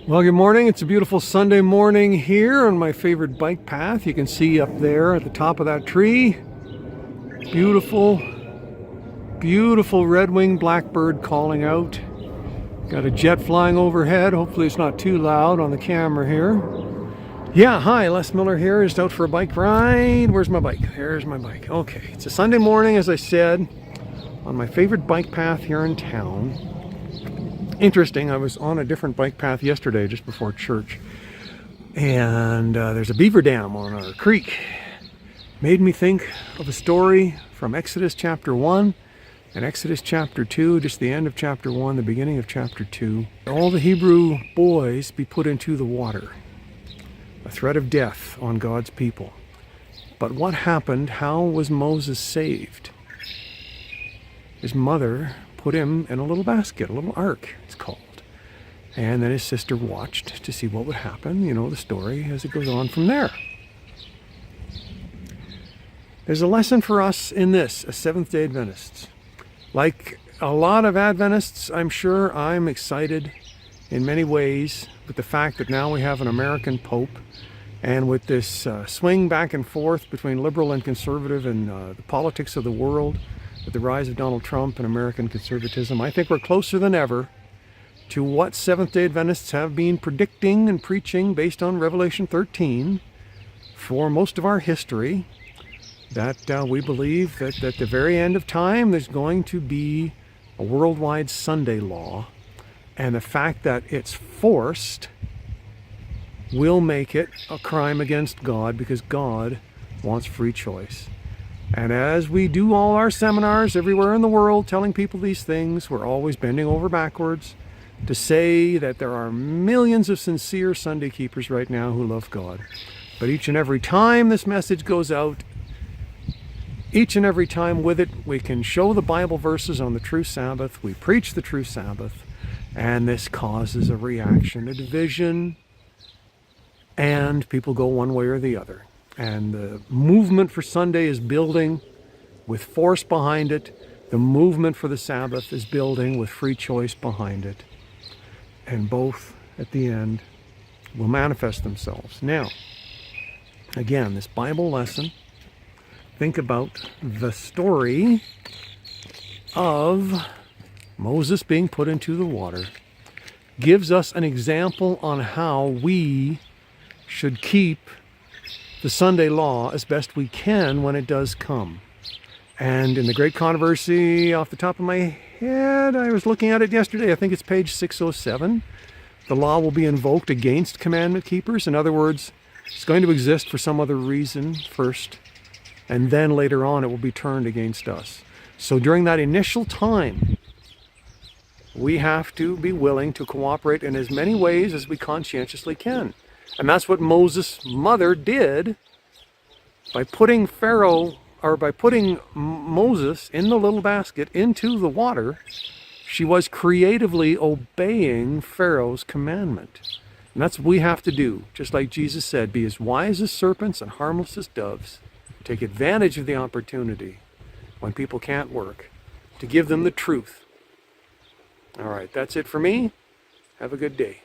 Well, good morning. It's a beautiful Sunday morning here on my favorite bike path. You can see up there at the top of that tree, beautiful, beautiful red-winged blackbird calling out. Got a jet flying overhead. Hopefully it's not too loud on the camera here. Yeah, hi, Les Miller here, just out for a bike ride. Where's my bike? There's my bike. Okay, it's a Sunday morning, as I said, on my favorite bike path here in town. Interesting, I was on a different bike path yesterday just before church, and there's a beaver dam on our creek. Made me think of a story from Exodus chapter 1 and Exodus chapter 2, just the end of chapter 1, the beginning of chapter 2. All the Hebrew boys be put into the water, a threat of death on God's people. But what happened? How was Moses saved? His mother put him in a little basket, a little ark, it's called. And then his sister watched to see what would happen. You know the story as it goes on from there. There's a lesson for us in this, as Seventh-day Adventists. Like a lot of Adventists, I'm sure I'm excited in many ways with the fact that now we have an American Pope, and with this swing back and forth between liberal and conservative and the politics of the world, with the rise of Donald Trump and American conservatism, I think we're closer than ever to what Seventh-day Adventists have been predicting and preaching based on Revelation 13 for most of our history, that we believe that at the very end of time there's going to be a worldwide Sunday law, and the fact that it's forced will make it a crime against God, because God wants free choice. And as we do all our seminars everywhere in the world telling people these things, we're always bending over backwards to say that there are millions of sincere Sunday keepers right now who love God. But each and every time this message goes out, each and every time with it, we can show the Bible verses on the true Sabbath, we preach the true Sabbath, and this causes a reaction, a division, and people go one way or the other. And the movement for Sunday is building with force behind it. The movement for the Sabbath is building with free choice behind it. And both, at the end, will manifest themselves. Now, again, this Bible lesson, think about the story of Moses being put into the water, gives us an example on how we should keep the Sunday law as best we can when it does come. And in the great controversy, off the top of my head, I was looking at it yesterday, I think it's page 607, the law will be invoked against commandment keepers. In other words, it's going to exist for some other reason first, and then later on it will be turned against us. So during that initial time, we have to be willing to cooperate in as many ways as we conscientiously can. And that's what Moses' mother did by putting Moses in the little basket into the water. She was creatively obeying Pharaoh's commandment. And that's what we have to do. Just like Jesus said, be as wise as serpents and harmless as doves. Take advantage of the opportunity when people can't work to give them the truth. All right, that's it for me. Have a good day.